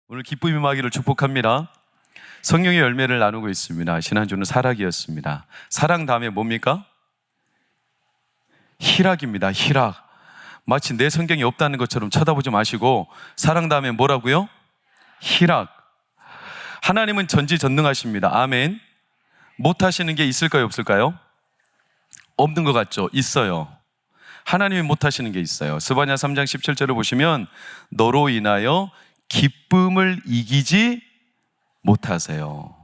오늘 기쁨 임하기를 축복합니다. 성령의 열매를 나누고 있습니다. 지난주는 사랑이었습니다. 사랑 다음에 뭡니까? 희락입니다. 희락. 마치 내 성경이 없다는 것처럼 쳐다보지 마시고 사랑 다음에 뭐라고요? 희락. 하나님은 전지전능하십니다. 아멘. 못하시는 게 있을까요? 없을까요? 없는 것 같죠? 있어요. 하나님이 못하시는 게 있어요. 스바냐 3장 17절을 보시면 너로 인하여 기쁨을 이기지 못하세요.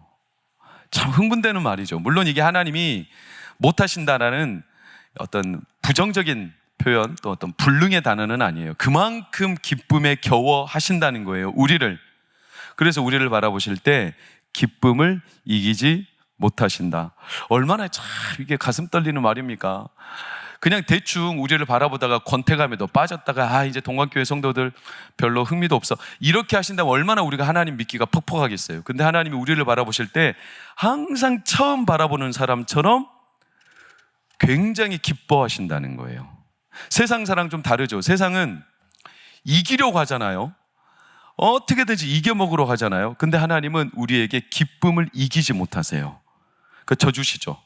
참 흥분되는 말이죠. 물론 이게 하나님이 못하신다라는 어떤 부정적인 표현, 또 어떤 불능의 단어는 아니에요. 그만큼 기쁨에 겨워 하신다는 거예요, 우리를. 그래서 우리를 바라보실 때 기쁨을 이기지 못하신다. 얼마나 참 이게 가슴 떨리는 말입니까? 그냥 대충 우리를 바라보다가 권태감에도 빠졌다가 이제 동관교회 성도들 별로 흥미도 없어, 이렇게 하신다면 얼마나 우리가 하나님 믿기가 퍽퍽하겠어요. 근데 하나님이 우리를 바라보실 때 항상 처음 바라보는 사람처럼 굉장히 기뻐하신다는 거예요. 세상 사랑 좀 다르죠. 세상은 이기려고 하잖아요. 어떻게든지 이겨먹으러 하잖아요. 근데 하나님은 우리에게 기쁨을 이기지 못하세요. 그 져주시죠.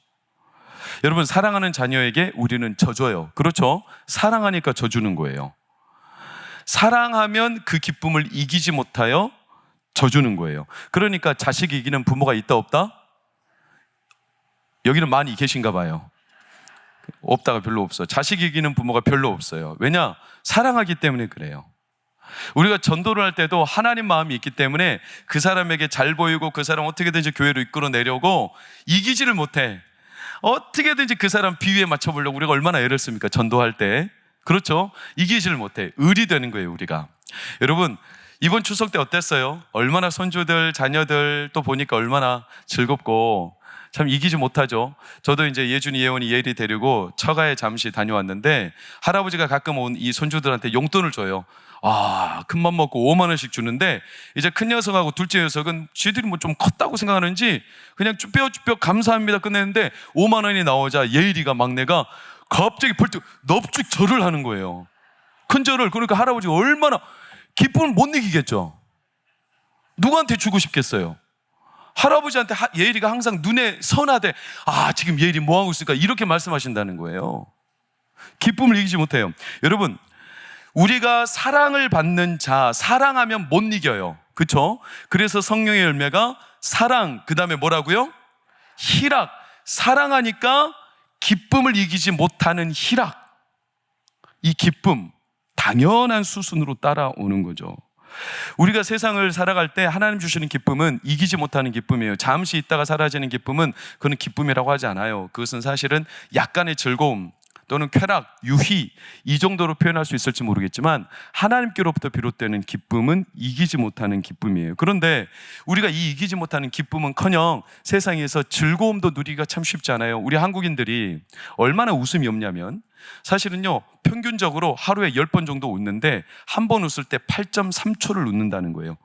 여러분, 사랑하는 자녀에게 우리는 져줘요. 그렇죠? 사랑하니까 져주는 거예요. 사랑하면 그 기쁨을 이기지 못하여 져주는 거예요. 그러니까 자식이 이기는 부모가 있다 없다? 여기는 많이 계신가 봐요. 없다가 별로 없어요. 자식이 이기는 부모가 별로 없어요. 왜냐? 사랑하기 때문에 그래요. 우리가 전도를 할 때도 하나님 마음이 있기 때문에 그 사람에게 잘 보이고 그 사람 어떻게든지 교회로 이끌어내려고 이기지를 못해. 어떻게든지 그 사람 비위에 맞춰보려고 우리가 얼마나 애를 씁니까? 전도할 때. 그렇죠? 이기지를 못해. 을이 되는 거예요, 우리가. 여러분, 이번 추석 때 어땠어요? 얼마나 손주들, 자녀들 또 보니까 얼마나 즐겁고 참 이기지 못하죠. 저도 이제 예준이, 예원이, 예일이 데리고 처가에 잠시 다녀왔는데 할아버지가 가끔 온 이 손주들한테 용돈을 줘요. 큰맘 먹고 5만 원씩 주는데 이제 큰 녀석하고 둘째 녀석은 쥐들이 뭐 좀 컸다고 생각하는지 그냥 쭈뼛쭈뼛 감사합니다 끝냈는데 5만 원이 나오자 예일이가 막내가 갑자기 벌떡 넙죽 절을 하는 거예요. 큰 절을. 그러니까 할아버지가 얼마나 기쁨을 못 이기겠죠. 누구한테 주고 싶겠어요? 할아버지한테 예일이가 항상 눈에 선하되 지금 예일이 뭐하고 있을까 이렇게 말씀하신다는 거예요. 기쁨을 이기지 못해요. 여러분, 우리가 사랑을 받는 자, 사랑하면 못 이겨요. 그렇죠? 그래서 성령의 열매가 사랑, 그 다음에 뭐라고요? 희락. 사랑하니까 기쁨을 이기지 못하는 희락. 이 기쁨, 당연한 수순으로 따라오는 거죠. 우리가 세상을 살아갈 때 하나님 주시는 기쁨은 이기지 못하는 기쁨이에요. 잠시 있다가 사라지는 기쁨은 그건 기쁨이라고 하지 않아요. 그것은 사실은 약간의 즐거움 또는 쾌락, 유희, 이 정도로 표현할 수 있을지 모르겠지만 하나님께로부터 비롯되는 기쁨은 이기지 못하는 기쁨이에요. 그런데 우리가 이 이기지 못하는 기쁨은커녕 세상에서 즐거움도 누리기가 참 쉽지 않아요. 우리 한국인들이 얼마나 웃음이 없냐면 사실은요, 평균적으로 하루에 10번 정도 웃는데 한 번 웃을 때 8.3초를 웃는다는 거예요.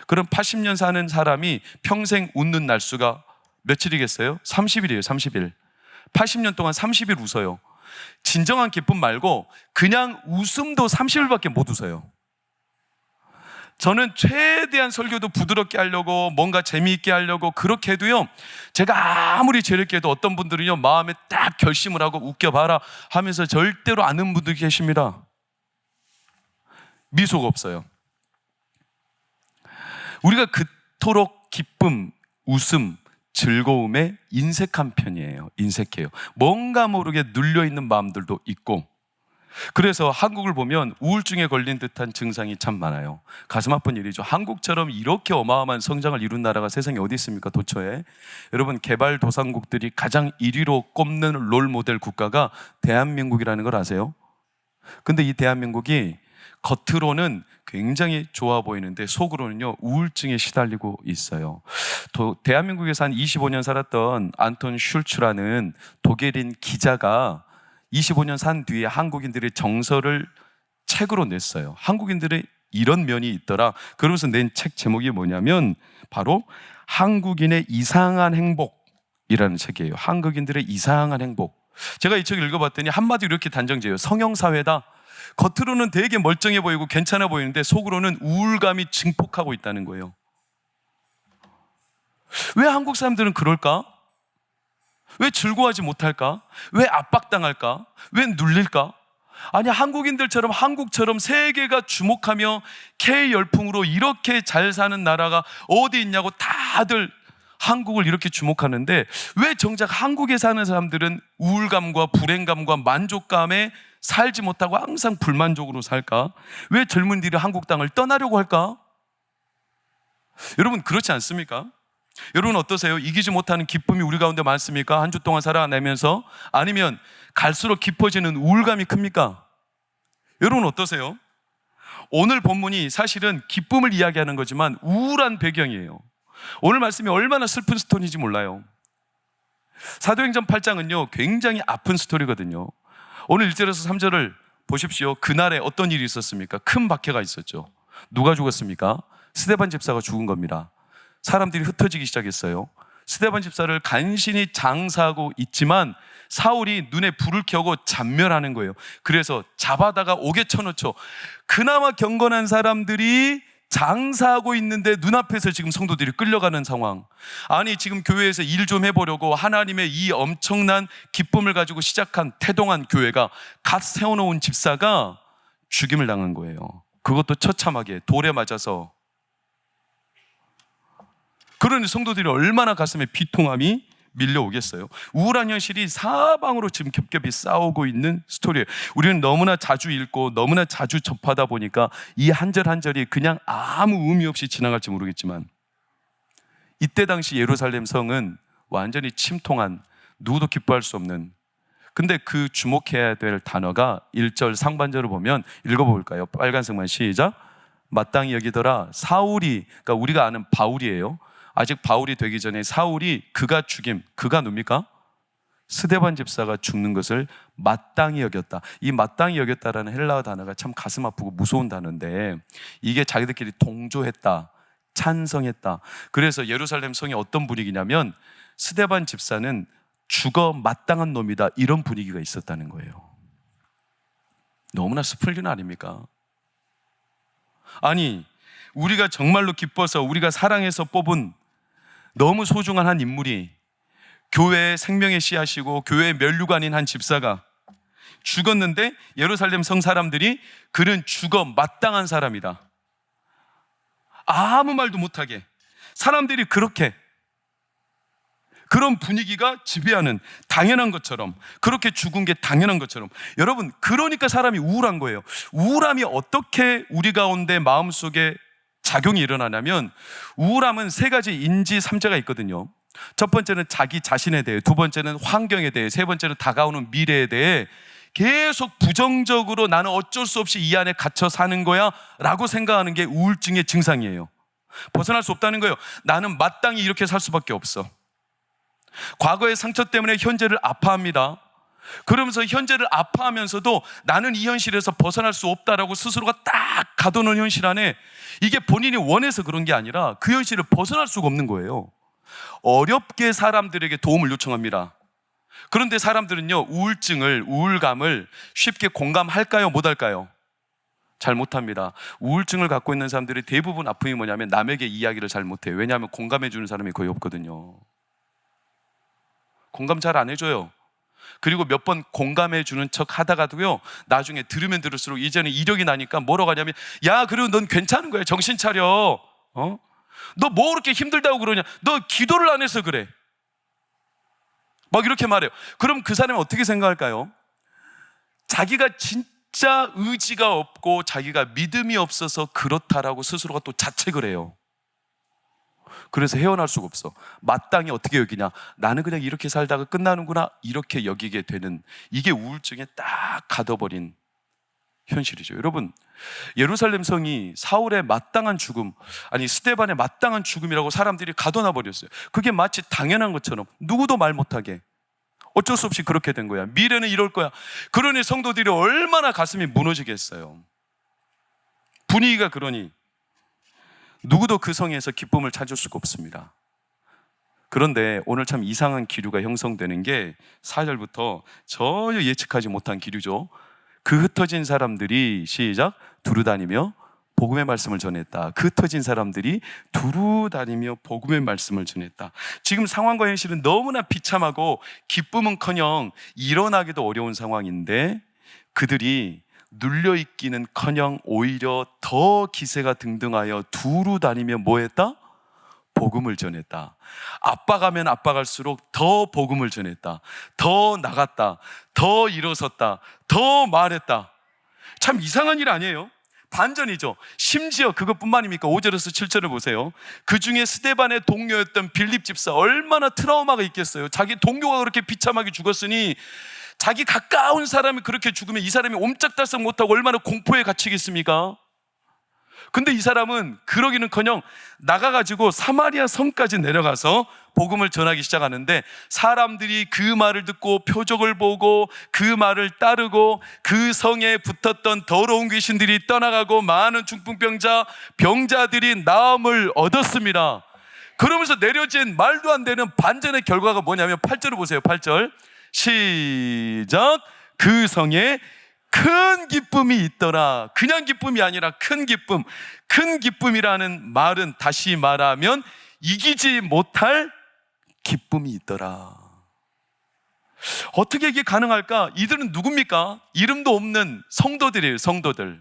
그럼 80년 사는 사람이 평생 웃는 날수가 며칠이겠어요? 30일이에요. 30일. 80년 동안 30일 웃어요. 진정한 기쁨 말고 그냥 웃음도 30일밖에 못 웃어요. 저는 최대한 설교도 부드럽게 하려고 뭔가 재미있게 하려고 그렇게 해도요, 제가 아무리 재밌게 해도 어떤 분들은요 마음에 딱 결심을 하고 웃겨봐라 하면서 절대로 안 웃는 분들이 계십니다. 미소가 없어요. 우리가 그토록 기쁨, 웃음, 즐거움에 인색한 편이에요. 인색해요. 뭔가 모르게 눌려있는 마음들도 있고. 그래서 한국을 보면 우울증에 걸린 듯한 증상이 참 많아요. 가슴 아픈 일이죠. 한국처럼 이렇게 어마어마한 성장을 이룬 나라가 세상에 어디 있습니까? 도처에. 여러분, 개발도상국들이 가장 1위로 꼽는 롤모델 국가가 대한민국이라는 걸 아세요? 근데 이 대한민국이 겉으로는 굉장히 좋아 보이는데 속으로는요 우울증에 시달리고 있어요. 대한민국에서 한 25년 살았던 안톤 슐츠라는 독일인 기자가 25년 산 뒤에 한국인들의 정서를 책으로 냈어요. 한국인들의 이런 면이 있더라. 그러면서 낸 책 제목이 뭐냐면 바로 한국인의 이상한 행복이라는 책이에요. 한국인들의 이상한 행복. 제가 이 책을 읽어봤더니 한마디로 이렇게 단정지어요. 성형사회다. 겉으로는 되게 멀쩡해 보이고 괜찮아 보이는데 속으로는 우울감이 증폭하고 있다는 거예요. 왜 한국 사람들은 그럴까? 왜 즐거워하지 못할까? 왜 압박당할까? 왜 눌릴까? 아니, 한국인들처럼 한국처럼 세계가 주목하며 K열풍으로 이렇게 잘 사는 나라가 어디 있냐고 다들 한국을 이렇게 주목하는데 왜 정작 한국에 사는 사람들은 우울감과 불행감과 만족감에 살지 못하고 항상 불만족으로 살까? 왜 젊은이들이 한국 땅을 떠나려고 할까? 여러분, 그렇지 않습니까? 여러분 어떠세요? 이기지 못하는 기쁨이 우리 가운데 많습니까? 한 주 동안 살아내면서. 아니면 갈수록 깊어지는 우울감이 큽니까? 여러분 어떠세요? 오늘 본문이 사실은 기쁨을 이야기하는 거지만 우울한 배경이에요. 오늘 말씀이 얼마나 슬픈 스토리인지 몰라요. 사도행전 8장은요 굉장히 아픈 스토리거든요. 오늘 1절에서 3절을 보십시오. 그날에 어떤 일이 있었습니까? 큰 박해가 있었죠. 누가 죽었습니까? 스데반 집사가 죽은 겁니다. 사람들이 흩어지기 시작했어요. 스데반 집사를 간신히 장사하고 있지만 사울이 눈에 불을 켜고 잔멸하는 거예요. 그래서 잡아다가 옥에 쳐넣죠. 그나마 경건한 사람들이 장사하고 있는데 눈앞에서 지금 성도들이 끌려가는 상황. 아니, 지금 교회에서 일 좀 해보려고 하나님의 이 엄청난 기쁨을 가지고 시작한 태동한 교회가 갓 세워놓은 집사가 죽임을 당한 거예요. 그것도 처참하게 돌에 맞아서. 그러니 성도들이 얼마나 가슴에 비통함이 밀려오겠어요. 우울한 현실이 사방으로 지금 겹겹이 싸우고 있는 스토리예요. 우리는 너무나 자주 읽고 너무나 자주 접하다 보니까 이 한 절 한 절이 그냥 아무 의미 없이 지나갈지 모르겠지만 이때 당시 예루살렘 성은 완전히 침통한, 누구도 기뻐할 수 없는, 근데 그 주목해야 될 단어가 1절 상반절을 보면 읽어볼까요? 빨간색만 시작. 마땅히 여기더라. 사울이, 그러니까 우리가 아는 바울이에요. 아직 바울이 되기 전에 사울이 그가 누굽니까? 스데반 집사가 죽는 것을 마땅히 여겼다. 이 마땅히 여겼다라는 헬라어 단어가 참 가슴 아프고 무서운 단어인데 이게 자기들끼리 동조했다, 찬성했다. 그래서 예루살렘 성이 어떤 분위기냐면 스데반 집사는 죽어 마땅한 놈이다, 이런 분위기가 있었다는 거예요. 너무나 슬픈 일 아닙니까? 아니, 우리가 정말로 기뻐서 우리가 사랑해서 뽑은 너무 소중한 한 인물이, 교회의 생명의 씨앗이고 교회의 면류관인 한 집사가 죽었는데 예루살렘 성 사람들이 그는 죽어 마땅한 사람이다, 아무 말도 못하게 사람들이 그렇게, 그런 분위기가 지배하는, 당연한 것처럼, 그렇게 죽은 게 당연한 것처럼. 여러분, 그러니까 사람이 우울한 거예요. 우울함이 어떻게 우리 가운데 마음속에 작용이 일어나냐면, 우울함은 세 가지 인지 삼재가 있거든요. 첫 번째는 자기 자신에 대해, 두 번째는 환경에 대해, 세 번째는 다가오는 미래에 대해 계속 부정적으로 나는 어쩔 수 없이 이 안에 갇혀 사는 거야 라고 생각하는 게 우울증의 증상이에요. 벗어날 수 없다는 거예요. 나는 마땅히 이렇게 살 수밖에 없어. 과거의 상처 때문에 현재를 아파합니다. 그러면서 현재를 아파하면서도 나는 이 현실에서 벗어날 수 없다라고 스스로가 딱 가둬놓은 현실 안에, 이게 본인이 원해서 그런 게 아니라 그 현실을 벗어날 수가 없는 거예요. 어렵게 사람들에게 도움을 요청합니다. 그런데 사람들은요, 우울감을 쉽게 공감할까요? 못할까요? 잘 못합니다. 우울증을 갖고 있는 사람들이 대부분 아픔이 뭐냐면 남에게 이야기를 잘 못해요. 왜냐하면 공감해 주는 사람이 거의 없거든요. 공감 잘 안 해줘요. 그리고 몇 번 공감해 주는 척 하다가도요, 나중에 들으면 들을수록 이제는 이력이 나니까 뭐라고 하냐면, 야, 그리고 넌 괜찮은 거야, 정신 차려. 너 뭐 그렇게 힘들다고 그러냐, 너 기도를 안 해서 그래, 막 이렇게 말해요. 그럼 그 사람이 어떻게 생각할까요? 자기가 진짜 의지가 없고 자기가 믿음이 없어서 그렇다라고 스스로가 또 자책을 해요. 그래서 헤어날 수가 없어. 마땅히 어떻게 여기냐, 나는 그냥 이렇게 살다가 끝나는구나, 이렇게 여기게 되는, 이게 우울증에 딱 가둬버린 현실이죠. 여러분, 예루살렘 성이 사울의 마땅한 죽음, 아니 스데반의 마땅한 죽음이라고 사람들이 가둬놔 버렸어요. 그게 마치 당연한 것처럼 누구도 말 못하게, 어쩔 수 없이 그렇게 된 거야. 미래는 이럴 거야. 그러니 성도들이 얼마나 가슴이 무너지겠어요. 분위기가 그러니 누구도 그 성에서 기쁨을 찾을 수가 없습니다. 그런데 오늘 참 이상한 기류가 형성되는 게 4절부터 전혀 예측하지 못한 기류죠. 그 흩어진 사람들이 시작 두루 다니며 복음의 말씀을 전했다. 그 흩어진 사람들이 두루 다니며 복음의 말씀을 전했다. 지금 상황과 현실은 너무나 비참하고 기쁨은커녕 일어나기도 어려운 상황인데 그들이 눌려있기는커녕 오히려 더 기세가 등등하여 두루 다니며 뭐 했다? 복음을 전했다. 압박하면 압박할수록 더 복음을 전했다. 더 나갔다. 더 일어섰다. 더 말했다. 참 이상한 일 아니에요? 반전이죠. 심지어 그것뿐만입니까? 5절에서 7절을 보세요. 그 중에 스데반의 동료였던 빌립 집사, 얼마나 트라우마가 있겠어요. 자기 동료가 그렇게 비참하게 죽었으니 자기 가까운 사람이 그렇게 죽으면 이 사람이 옴짝달싹 못하고 얼마나 공포에 갇히겠습니까? 근데 이 사람은 그러기는커녕 나가가지고 사마리아 성까지 내려가서 복음을 전하기 시작하는데 사람들이 그 말을 듣고 표적을 보고 그 말을 따르고 그 성에 붙었던 더러운 귀신들이 떠나가고 많은 중풍병자, 병자들이 나음을 얻었습니다. 그러면서 내려진 말도 안 되는 반전의 결과가 뭐냐면 8절을 보세요. 8절 시작. 그 성에 큰 기쁨이 있더라. 그냥 기쁨이 아니라 큰 기쁨. 큰 기쁨이라는 말은 다시 말하면 이기지 못할 기쁨이 있더라. 어떻게 이게 가능할까? 이들은 누굽니까? 이름도 없는 성도들이에요. 성도들.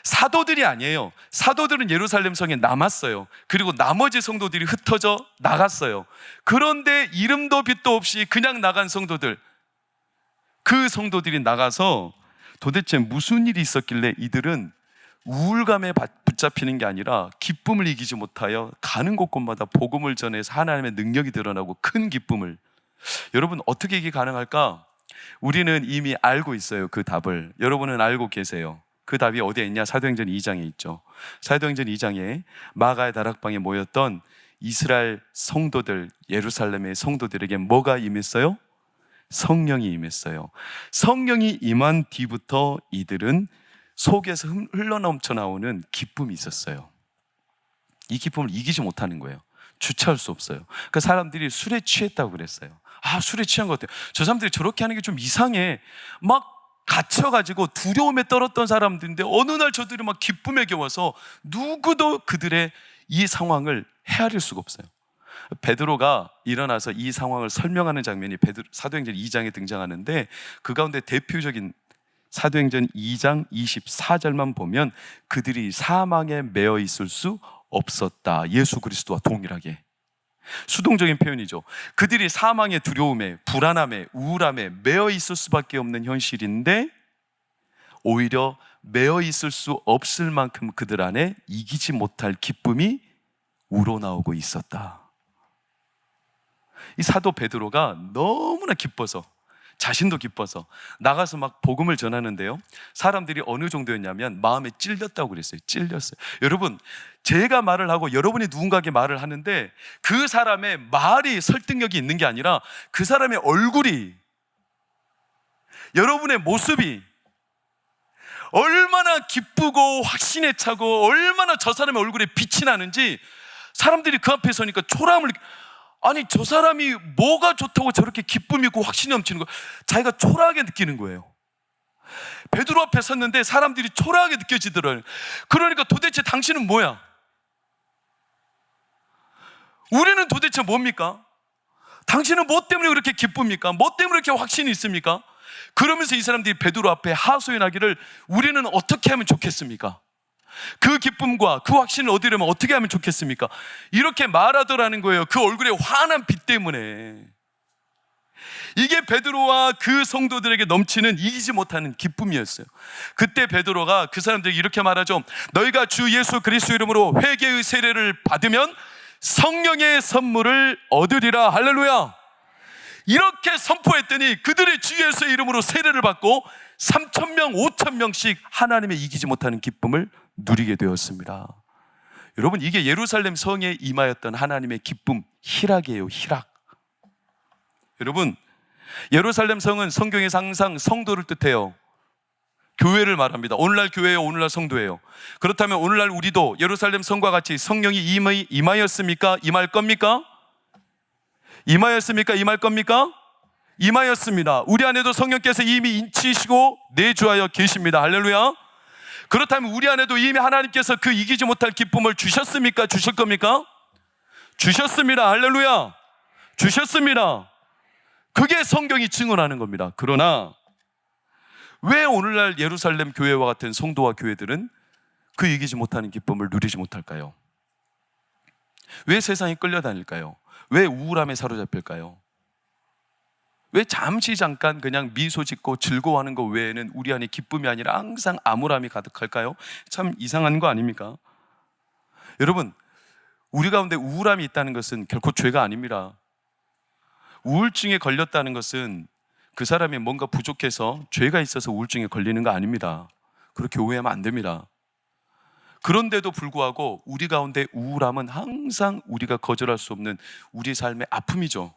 사도들이 아니에요. 사도들은 예루살렘 성에 남았어요. 그리고 나머지 성도들이 흩어져 나갔어요. 그런데 이름도 빛도 없이 그냥 나간 성도들, 그 성도들이 나가서 도대체 무슨 일이 있었길래 이들은 우울감에 붙잡히는 게 아니라 기쁨을 이기지 못하여 가는 곳곳마다 복음을 전해서 하나님의 능력이 드러나고 큰 기쁨을. 여러분 어떻게 이게 가능할까? 우리는 이미 알고 있어요. 그 답을. 여러분은 알고 계세요. 그 답이 어디에 있냐? 사도행전 2장에 있죠. 사도행전 2장에 마가의 다락방에 모였던 이스라엘 성도들, 예루살렘의 성도들에게 뭐가 임했어요? 성령이 임했어요. 성령이 임한 뒤부터 이들은 속에서 흘러넘쳐 나오는 기쁨이 있었어요. 이 기쁨을 이기지 못하는 거예요. 주체할 수 없어요. 그러니까 사람들이 술에 취했다고 그랬어요. 아, 술에 취한 것 같아요. 저 사람들이 저렇게 하는 게 좀 이상해. 막 갇혀가지고 두려움에 떨었던 사람들인데 어느 날 저들이 막 기쁨에 겨워서 누구도 그들의 이 상황을 헤아릴 수가 없어요. 베드로가 일어나서 이 상황을 설명하는 장면이 사도행전 2장에 등장하는데 그 가운데 대표적인 사도행전 2장 24절만 보면 그들이 사망에 매여 있을 수 없었다. 예수 그리스도와 동일하게. 수동적인 표현이죠. 그들이 사망의 두려움에, 불안함에, 우울함에 매여 있을 수밖에 없는 현실인데 오히려 매여 있을 수 없을 만큼 그들 안에 이기지 못할 기쁨이 우러나오고 있었다. 이 사도 베드로가 너무나 기뻐서, 자신도 기뻐서 나가서 막 복음을 전하는데요, 사람들이 어느 정도였냐면 마음에 찔렸다고 그랬어요. 찔렸어요. 여러분, 제가 말을 하고 여러분이 누군가에게 말을 하는데 그 사람의 말이 설득력이 있는 게 아니라 그 사람의 얼굴이, 여러분의 모습이 얼마나 기쁘고 확신에 차고 얼마나 저 사람의 얼굴에 빛이 나는지 사람들이 그 앞에 서니까 초라함을, 아니 저 사람이 뭐가 좋다고 저렇게 기쁨이 있고 확신이 넘치는 거야. 자기가 초라하게 느끼는 거예요. 베드로 앞에 섰는데 사람들이 초라하게 느껴지더라고요. 그러니까 도대체 당신은 뭐야? 우리는 도대체 뭡니까? 당신은 뭐 때문에 그렇게 기쁩니까? 뭐 때문에 그렇게 확신이 있습니까? 그러면서 이 사람들이 베드로 앞에 하소연하기를 우리는 어떻게 하면 좋겠습니까? 그 기쁨과 그 확신을 얻으려면 어떻게 하면 좋겠습니까? 이렇게 말하더라는 거예요. 그 얼굴에 환한 빛 때문에. 이게 베드로와 그 성도들에게 넘치는 이기지 못하는 기쁨이었어요. 그때 베드로가 그 사람들에게 이렇게 말하죠. 너희가 주 예수 그리스도 이름으로 회개의 세례를 받으면 성령의 선물을 얻으리라. 할렐루야. 이렇게 선포했더니 그들이 주 예수의 이름으로 세례를 받고 3,000명, 5,000명씩 하나님의 이기지 못하는 기쁨을 누리게 되었습니다. 여러분, 이게 예루살렘 성에 임하였던 하나님의 기쁨, 희락이에요. 희락. 여러분, 예루살렘 성은 성경에서 항상 성도를 뜻해요. 교회를 말합니다. 오늘날 교회예요, 오늘날 성도예요. 그렇다면 오늘날 우리도 예루살렘 성과 같이 성령이 임하였습니까? 임할 겁니까? 임하였습니까? 임할 겁니까? 임하였습니다. 우리 안에도 성령께서 이미 인치시고 내주하여 계십니다. 할렐루야. 그렇다면 우리 안에도 이미 하나님께서 그 이기지 못할 기쁨을 주셨습니까? 주실 겁니까? 주셨습니다. 할렐루야. 주셨습니다. 그게 성경이 증언하는 겁니다. 그러나 왜 오늘날 예루살렘 교회와 같은 성도와 교회들은 그 이기지 못하는 기쁨을 누리지 못할까요? 왜 세상에 끌려다닐까요? 왜 우울함에 사로잡힐까요? 왜 잠깐 그냥 미소 짓고 즐거워하는 것 외에는 우리 안에 기쁨이 아니라 항상 암울함이 가득할까요? 참 이상한 거 아닙니까? 여러분, 우리 가운데 우울함이 있다는 것은 결코 죄가 아닙니다. 우울증에 걸렸다는 것은 그 사람이 뭔가 부족해서 죄가 있어서 우울증에 걸리는 거 아닙니다. 그렇게 오해하면 안 됩니다. 그런데도 불구하고 우리 가운데 우울함은 항상 우리가 거절할 수 없는 우리 삶의 아픔이죠.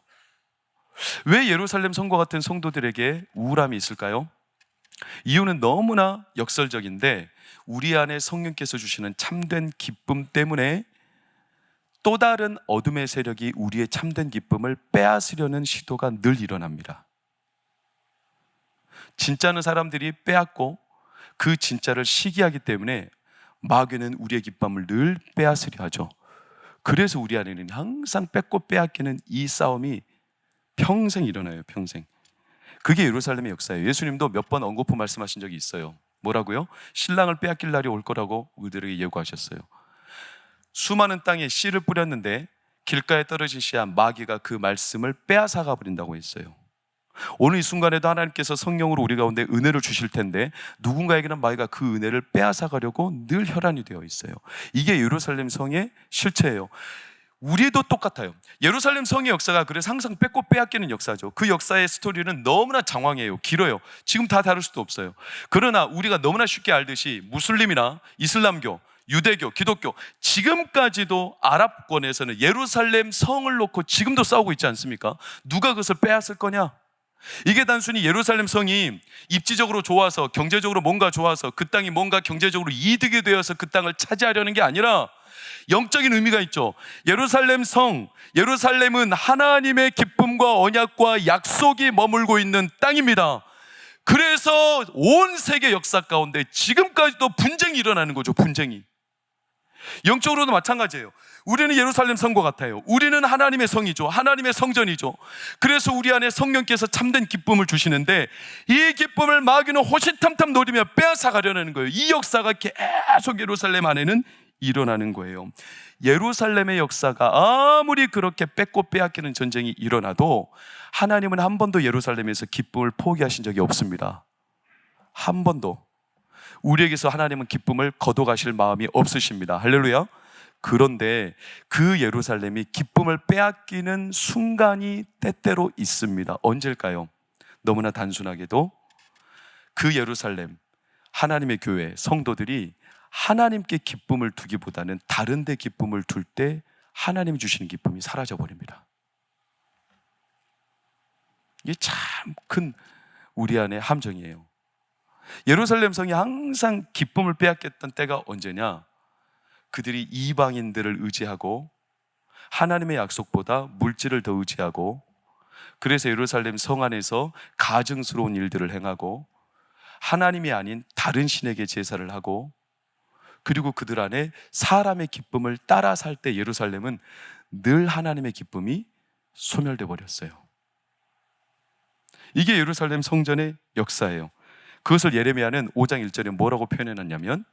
왜 예루살렘 성과 같은 성도들에게 우울함이 있을까요? 이유는 너무나 역설적인데 우리 안에 성령께서 주시는 참된 기쁨 때문에 또 다른 어둠의 세력이 우리의 참된 기쁨을 빼앗으려는 시도가 늘 일어납니다. 진짜는 사람들이 빼앗고 그 진짜를 시기하기 때문에 마귀는 우리의 기쁨을 늘 빼앗으려 하죠. 그래서 우리 안에는 항상 뺏고 빼앗기는 이 싸움이 평생 일어나요. 평생. 그게 예루살렘의 역사예요. 예수님도 몇 번 언급하고 말씀하신 적이 있어요. 뭐라고요? 신랑을 빼앗길 날이 올 거라고 우리들에게 예고하셨어요. 수많은 땅에 씨를 뿌렸는데 길가에 떨어진 씨야 마귀가 그 말씀을 빼앗아가 버린다고 했어요. 오늘 이 순간에도 하나님께서 성령으로 우리 가운데 은혜를 주실 텐데 누군가에게는 마귀가 그 은혜를 빼앗아가려고 늘 혈안이 되어 있어요. 이게 예루살렘 성의 실체예요. 우리도 똑같아요. 예루살렘 성의 역사가 그래서 항상 뺏고 빼앗기는 역사죠. 그 역사의 스토리는 너무나 장황해요. 길어요. 지금 다 다룰 수도 없어요. 그러나 우리가 너무나 쉽게 알듯이 무슬림이나 이슬람교, 유대교, 기독교 지금까지도 아랍권에서는 예루살렘 성을 놓고 지금도 싸우고 있지 않습니까? 누가 그것을 빼앗을 거냐? 이게 단순히 예루살렘 성이 입지적으로 좋아서 경제적으로 뭔가 좋아서 그 땅이 뭔가 경제적으로 이득이 되어서 그 땅을 차지하려는 게 아니라 영적인 의미가 있죠. 예루살렘 성, 예루살렘은 하나님의 기쁨과 언약과 약속이 머물고 있는 땅입니다. 그래서 온 세계 역사 가운데 지금까지도 분쟁이 일어나는 거죠. 분쟁이. 영적으로도 마찬가지예요. 우리는 예루살렘 성과 같아요. 우리는 하나님의 성이죠. 하나님의 성전이죠. 그래서 우리 안에 성령께서 참된 기쁨을 주시는데 이 기쁨을 마귀는 호시탐탐 노리며 빼앗아 가려는 거예요. 이 역사가 계속 예루살렘 안에는 일어나는 거예요. 예루살렘의 역사가 아무리 그렇게 뺏고 빼앗기는 전쟁이 일어나도 하나님은 한 번도 예루살렘에서 기쁨을 포기하신 적이 없습니다. 한 번도. 우리에게서 하나님은 기쁨을 거둬가실 마음이 없으십니다. 할렐루야. 그런데 그 예루살렘이 기쁨을 빼앗기는 순간이 때때로 있습니다. 언제일까요? 너무나 단순하게도 그 예루살렘 하나님의 교회 성도들이 하나님께 기쁨을 두기보다는 다른 데 기쁨을 둘 때 하나님이 주시는 기쁨이 사라져 버립니다. 이게 참 큰 우리 안의 함정이에요. 예루살렘 성이 항상 기쁨을 빼앗겼던 때가 언제냐? 그들이 이방인들을 의지하고 하나님의 약속보다 물질을 더 의지하고 그래서 예루살렘 성 안에서 가증스러운 일들을 행하고 하나님이 아닌 다른 신에게 제사를 하고 그리고 그들 안에 사람의 기쁨을 따라 살 때 예루살렘은 늘 하나님의 기쁨이 소멸돼 버렸어요. 이게 예루살렘 성전의 역사예요. 그것을 예레미야는 5장 1절에 뭐라고 표현해놨냐면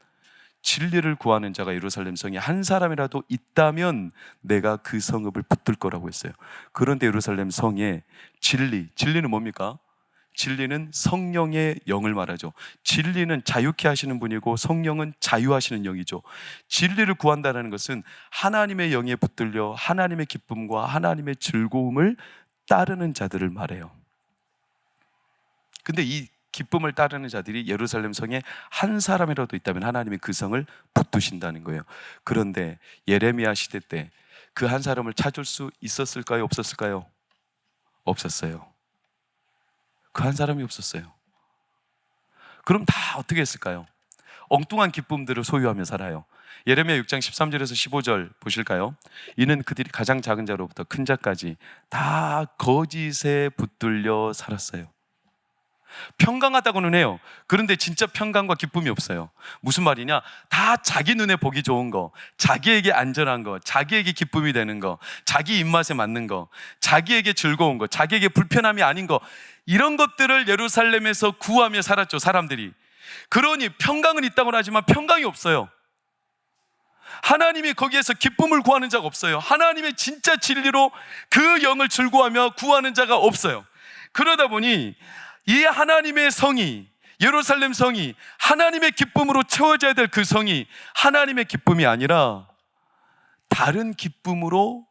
진리를 구하는 자가 예루살렘 성에 한 사람이라도 있다면 내가 그 성읍을 붙들 거라고 했어요. 그런데 예루살렘 성에 진리는 뭡니까? 진리는 성령의 영을 말하죠. 진리는 자유케 하시는 분이고 성령은 자유하시는 영이죠. 진리를 구한다는 것은 하나님의 영에 붙들려 하나님의 기쁨과 하나님의 즐거움을 따르는 자들을 말해요. 근데 이 기쁨을 따르는 자들이 예루살렘 성에 한 사람이라도 있다면 하나님이 그 성을 붙드신다는 거예요. 그런데 예레미야 시대 때 그 한 사람을 찾을 수 있었을까요? 없었을까요? 없었어요. 그 한 사람이 없었어요. 그럼 다 어떻게 했을까요? 엉뚱한 기쁨들을 소유하며 살아요. 예레미야 6장 13절에서 15절 보실까요? 이는 그들이 가장 작은 자로부터 큰 자까지 다 거짓에 붙들려 살았어요. 평강하다고는 해요. 그런데 진짜 평강과 기쁨이 없어요. 무슨 말이냐? 다 자기 눈에 보기 좋은 거, 자기에게 안전한 거, 자기에게 기쁨이 되는 거, 자기 입맛에 맞는 거, 자기에게 즐거운 거, 자기에게 불편함이 아닌 거, 이런 것들을 예루살렘에서 구하며 살았죠, 사람들이. 그러니 평강은 있다고는 하지만 평강이 없어요. 하나님이 거기에서 기쁨을 구하는 자가 없어요. 하나님의 진짜 진리로 그 영을 즐거워하며 구하는 자가 없어요. 그러다 보니 이 하나님의 성이, 예루살렘 성이 하나님의 기쁨으로 채워져야 될 그 성이 하나님의 기쁨이 아니라 다른 기쁨으로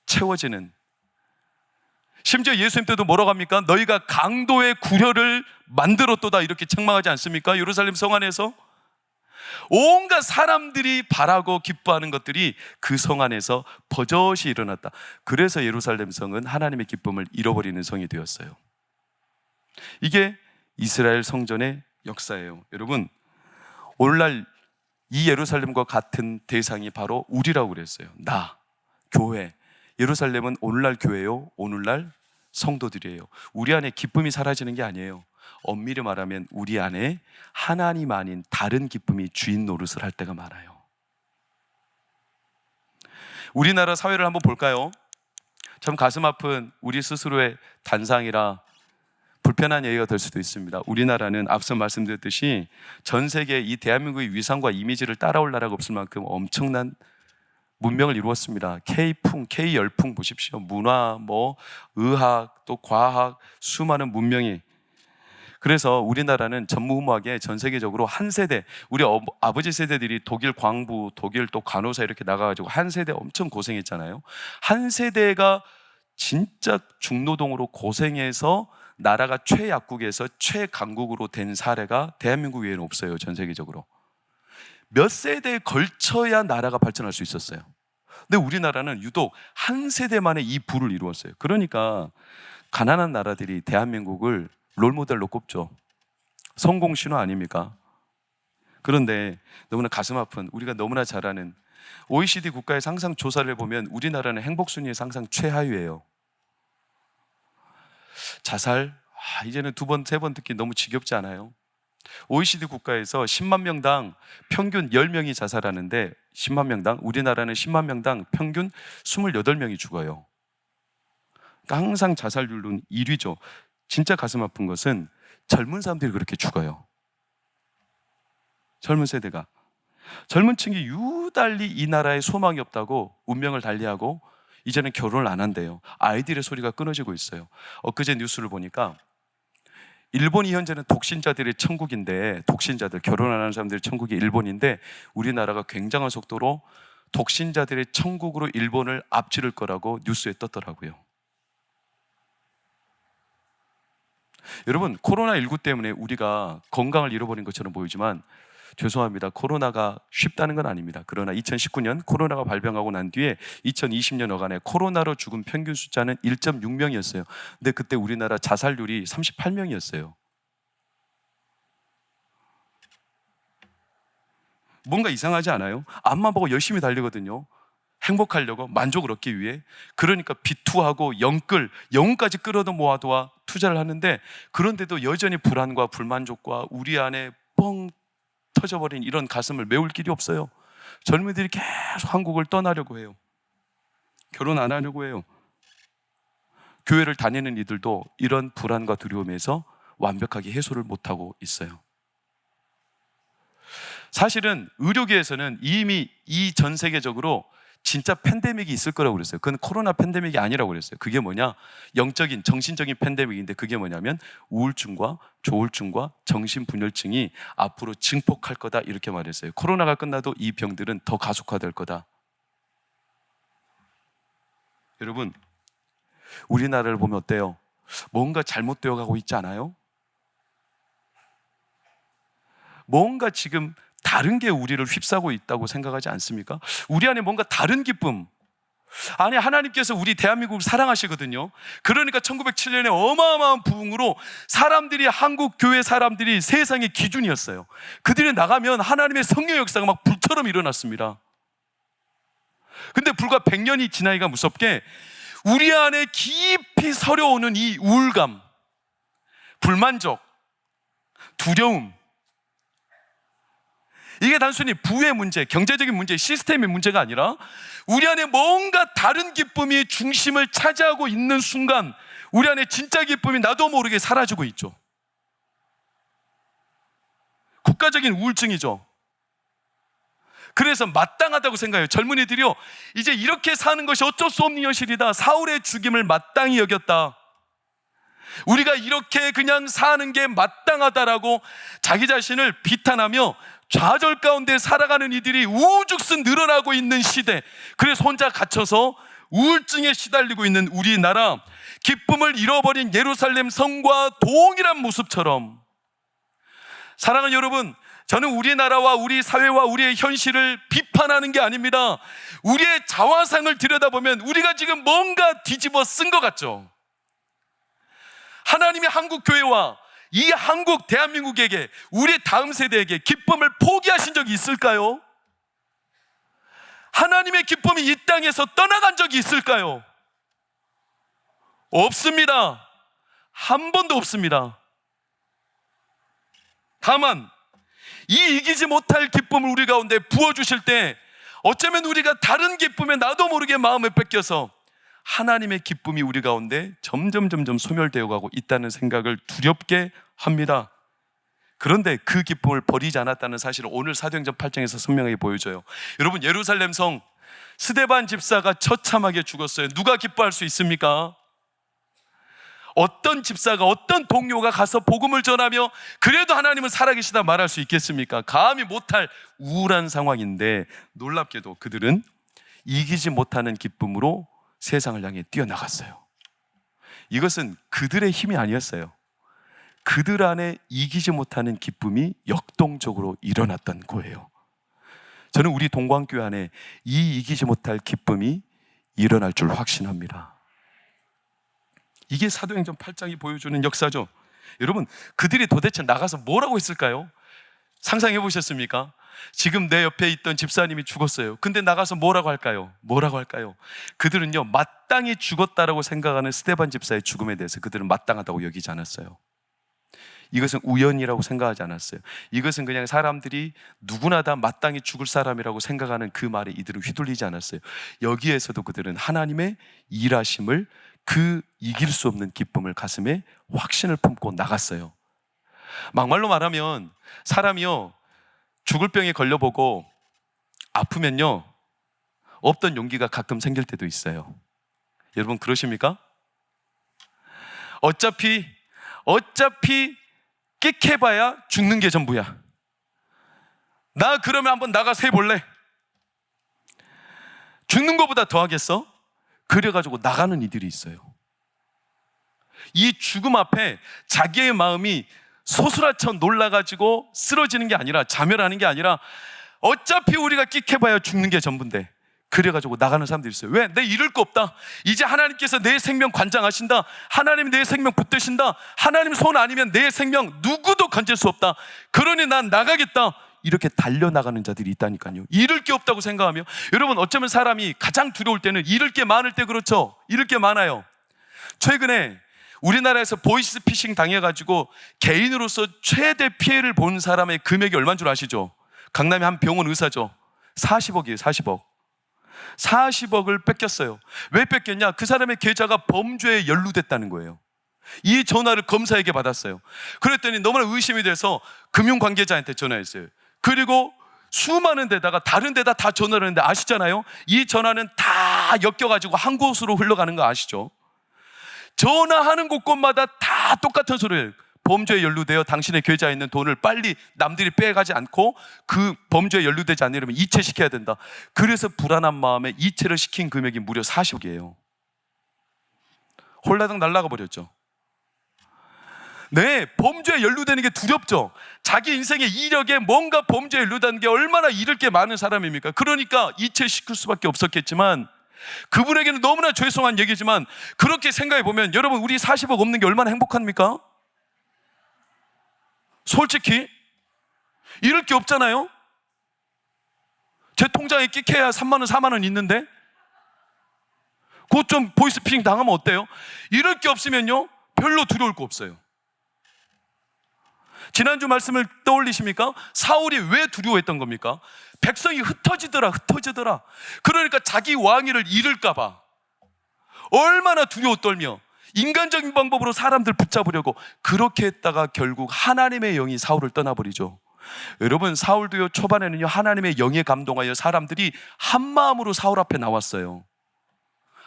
채워지는, 심지어 예수님 때도 뭐라고 합니까? 너희가 강도의 구려를 만들었도다, 이렇게 책망하지 않습니까? 예루살렘 성 안에서 온갖 사람들이 바라고 기뻐하는 것들이 그 성 안에서 버젓이 일어났다. 그래서 예루살렘 성은 하나님의 기쁨을 잃어버리는 성이 되었어요. 이게 이스라엘 성전의 역사예요. 여러분, 오늘날 이 예루살렘과 같은 대상이 바로 우리라고 그랬어요. 나, 교회. 예루살렘은 오늘날 교회요, 오늘날 성도들이에요. 우리 안에 기쁨이 사라지는 게 아니에요. 엄밀히 말하면 우리 안에 하나님 아닌 다른 기쁨이 주인 노릇을 할 때가 많아요. 우리나라 사회를 한번 볼까요? 참 가슴 아픈 우리 스스로의 단상이라 불편한 얘기가 될 수도 있습니다. 우리나라는 앞서 말씀드렸듯이 전 세계 이 대한민국의 위상과 이미지를 따라올 나라가 없을 만큼 엄청난 문명을 이루었습니다. K풍, K열풍 보십시오. 문화, 의학, 또 과학, 수많은 문명이. 그래서 우리나라는 전무후무하게 전 세계적으로 한 세대, 우리 아버지 세대들이 독일 광부, 독일 또 간호사 이렇게 나가가지고 한 세대 엄청 고생했잖아요. 한 세대가 진짜 중노동으로 고생해서 나라가 최약국에서 최강국으로 된 사례가 대한민국 외에는 없어요. 전 세계적으로 몇 세대에 걸쳐야 나라가 발전할 수 있었어요. 근데 우리나라는 유독 한 세대 만에 이 부를 이루었어요. 그러니까 가난한 나라들이 대한민국을 롤모델로 꼽죠. 성공 신화 아닙니까? 그런데 너무나 가슴 아픈, 우리가 너무나 잘 아는 OECD 국가에서 항상 조사를 해보면 우리나라는 행복순위에서 항상 최하위예요. 자살, 이제는 두 번, 세 번 듣기 너무 지겹지 않아요? OECD 국가에서 10만 명당 평균 10명이 자살하는데 10만 명당, 우리나라는 10만 명당 평균 28명이 죽어요. 그러니까 항상 자살률은 1위죠. 진짜 가슴 아픈 것은 젊은 사람들이 그렇게 죽어요. 젊은 세대가. 젊은 층이 유달리 이 나라에 소망이 없다고 운명을 달리하고 이제는 결혼을 안 한대요. 아이들의 소리가 끊어지고 있어요. 엊그제 뉴스를 보니까 일본이 현재는 독신자들의 천국인데, 독신자들, 결혼 안 하는 사람들의 천국이 일본인데 우리나라가 굉장한 속도로 독신자들의 천국으로 일본을 앞지를 거라고 뉴스에 떴더라고요. 여러분, 코로나19 때문에 우리가 건강을 잃어버린 것처럼 보이지만 죄송합니다. 코로나가 쉽다는 건 아닙니다. 그러나 2019년 코로나가 발병하고 난 뒤에 2020년 어간에 코로나로 죽은 평균 숫자는 1.6명이었어요. 근데 그때 우리나라 자살률이 38명이었어요. 뭔가 이상하지 않아요? 앞만 보고 열심히 달리거든요. 행복하려고, 만족을 얻기 위해. 그러니까 비투하고 영혼까지 끌어도 모아도와 투자를 하는데, 그런데도 여전히 불안과 불만족과 우리 안에 뻥 터져버린 이런 가슴을 메울 길이 없어요. 젊은이들이 계속 한국을 떠나려고 해요. 결혼 안 하려고 해요. 교회를 다니는 이들도 이런 불안과 두려움에서 완벽하게 해소를 못하고 있어요. 사실은 의료계에서는 이미 이 전 세계적으로 진짜 팬데믹이 있을 거라고 그랬어요. 그건 코로나 팬데믹이 아니라고 그랬어요. 그게 뭐냐? 영적인, 정신적인 팬데믹인데 그게 뭐냐면 우울증과 조울증과 정신분열증이 앞으로 증폭할 거다, 이렇게 말했어요. 코로나가 끝나도 이 병들은 더 가속화될 거다. 여러분, 우리나라를 보면 어때요? 뭔가 잘못되어 가고 있지 않아요? 뭔가 지금 다른 게 우리를 휩싸고 있다고 생각하지 않습니까? 우리 안에 뭔가 다른 기쁨, 아니, 하나님께서 우리 대한민국을 사랑하시거든요. 그러니까 1907년에 어마어마한 부흥으로 사람들이, 한국 교회 사람들이 세상의 기준이었어요. 그들이 나가면 하나님의 성령 역사가 막 불처럼 일어났습니다. 근데 불과 100년이 지나기가 무섭게 우리 안에 깊이 서려오는 이 우울감, 불만족, 두려움, 이게 단순히 부의 문제, 경제적인 문제, 시스템의 문제가 아니라 우리 안에 뭔가 다른 기쁨이 중심을 차지하고 있는 순간 우리 안에 진짜 기쁨이 나도 모르게 사라지고 있죠. 국가적인 우울증이죠. 그래서 마땅하다고 생각해요. 젊은이들이요, 이제 이렇게 사는 것이 어쩔 수 없는 현실이다. 사울의 죽임을 마땅히 여겼다. 우리가 이렇게 그냥 사는 게 마땅하다라고 자기 자신을 비탄하며 좌절 가운데 살아가는 이들이 우후죽순 늘어나고 있는 시대, 그래서 혼자 갇혀서 우울증에 시달리고 있는 우리나라, 기쁨을 잃어버린 예루살렘 성과 동일한 모습처럼, 사랑하는 여러분, 저는 우리나라와 우리 사회와 우리의 현실을 비판하는 게 아닙니다. 우리의 자화상을 들여다보면 우리가 지금 뭔가 뒤집어 쓴 것 같죠. 하나님이 한국 교회와 이 한국 대한민국에게, 우리 다음 세대에게 기쁨을 포기하신 적이 있을까요? 하나님의 기쁨이 이 땅에서 떠나간 적이 있을까요? 없습니다. 한 번도 없습니다. 다만 이 이기지 못할 기쁨을 우리 가운데 부어주실 때 어쩌면 우리가 다른 기쁨에 나도 모르게 마음을 뺏겨서 하나님의 기쁨이 우리 가운데 점점 소멸되어 가고 있다는 생각을 두렵게 합니다. 그런데 그 기쁨을 버리지 않았다는 사실을 오늘 사도행전 8장에서 선명하게 보여줘요. 여러분, 예루살렘 성 스데반 집사가 처참하게 죽었어요. 누가 기뻐할 수 있습니까? 어떤 집사가, 어떤 동료가 가서 복음을 전하며 그래도 하나님은 살아계시다 말할 수 있겠습니까? 감히 못할 우울한 상황인데, 놀랍게도 그들은 이기지 못하는 기쁨으로 세상을 향해 뛰어나갔어요. 이것은 그들의 힘이 아니었어요. 그들 안에 이기지 못하는 기쁨이 역동적으로 일어났던 거예요. 저는 우리 동광교회 안에 이 이기지 못할 기쁨이 일어날 줄 확신합니다. 이게 사도행전 8장이 보여주는 역사죠. 여러분, 그들이 도대체 나가서 뭐라고 했을까요? 상상해 보셨습니까? 지금 내 옆에 있던 집사님이 죽었어요. 근데 나가서 뭐라고 할까요? 그들은요, 마땅히 죽었다라고 생각하는 스데반 집사의 죽음에 대해서 그들은 마땅하다고 여기지 않았어요. 이것은 우연이라고 생각하지 않았어요. 이것은 그냥 사람들이 누구나 다 마땅히 죽을 사람이라고 생각하는 그 말에 이들은 휘둘리지 않았어요. 여기에서도 그들은 하나님의 일하심을, 그 이길 수 없는 기쁨을 가슴에 확신을 품고 나갔어요. 막말로 말하면 사람이요, 죽을 병에 걸려보고 아프면요, 없던 용기가 가끔 생길 때도 있어요. 여러분, 그러십니까? 어차피 끽해봐야 죽는 게 전부야. 나 그러면 한번 나가서 해볼래? 죽는 것보다 더 하겠어? 그래가지고 나가는 이들이 있어요. 이 죽음 앞에 자기의 마음이 소스라쳐 놀라가지고 쓰러지는 게 아니라, 자멸하는 게 아니라, 어차피 우리가 끽해봐야 죽는 게 전부인데, 그래가지고 나가는 사람들이 있어요. 왜? 내 잃을 거 없다. 이제 하나님께서 내 생명 관장하신다. 하나님이 내 생명 붙드신다. 하나님 손 아니면 내 생명 누구도 건질 수 없다. 그러니 난 나가겠다. 이렇게 달려나가는 자들이 있다니까요. 잃을 게 없다고 생각하며, 여러분, 어쩌면 사람이 가장 두려울 때는 잃을 게 많을 때, 그렇죠? 잃을 게 많아요. 최근에 우리나라에서 보이스피싱 당해가지고 개인으로서 최대 피해를 본 사람의 금액이 얼마인 줄 아시죠? 강남의 한 병원 의사죠. 40억이에요. 40억을 뺏겼어요. 왜 뺏겼냐? 그 사람의 계좌가 범죄에 연루됐다는 거예요. 이 전화를 검사에게 받았어요. 그랬더니 너무나 의심이 돼서 금융관계자한테 전화했어요. 그리고 수많은 데다가 다른 데다 다 전화를 했는데, 아시잖아요? 이 전화는 다 엮여가지고 한 곳으로 흘러가는 거 아시죠? 전화하는 곳곳마다 다 똑같은 소리를, 범죄에 연루되어 당신의 계좌에 있는 돈을 빨리 남들이 빼가지 않고 그 범죄에 연루되지 않으려면 이체시켜야 된다. 그래서 불안한 마음에 이체를 시킨 금액이 무려 40억이에요. 홀라당 날아가 버렸죠. 네, 범죄에 연루되는 게 두렵죠. 자기 인생의 이력에 뭔가 범죄에 연루되는 게 얼마나 잃을 게 많은 사람입니까? 그러니까 이체시킬 수밖에 없었겠지만, 그분에게는 너무나 죄송한 얘기지만 그렇게 생각해 보면 여러분, 우리 40억 없는 게 얼마나 행복합니까? 솔직히 이럴 게 없잖아요. 제 통장에 끼켜야 3만 원, 4만 원 있는데 그것 좀 보이스피싱 당하면 어때요? 이럴 게 없으면요 별로 두려울 거 없어요. 지난주 말씀을 떠올리십니까? 사울이 왜 두려워했던 겁니까? 백성이 흩어지더라. 그러니까 자기 왕위를 잃을까 봐 얼마나 두려워 떨며 인간적인 방법으로 사람들 붙잡으려고 그렇게 했다가 결국 하나님의 영이 사울을 떠나버리죠. 여러분, 사울도요 초반에는요 하나님의 영에 감동하여 사람들이 한 마음으로 사울 앞에 나왔어요.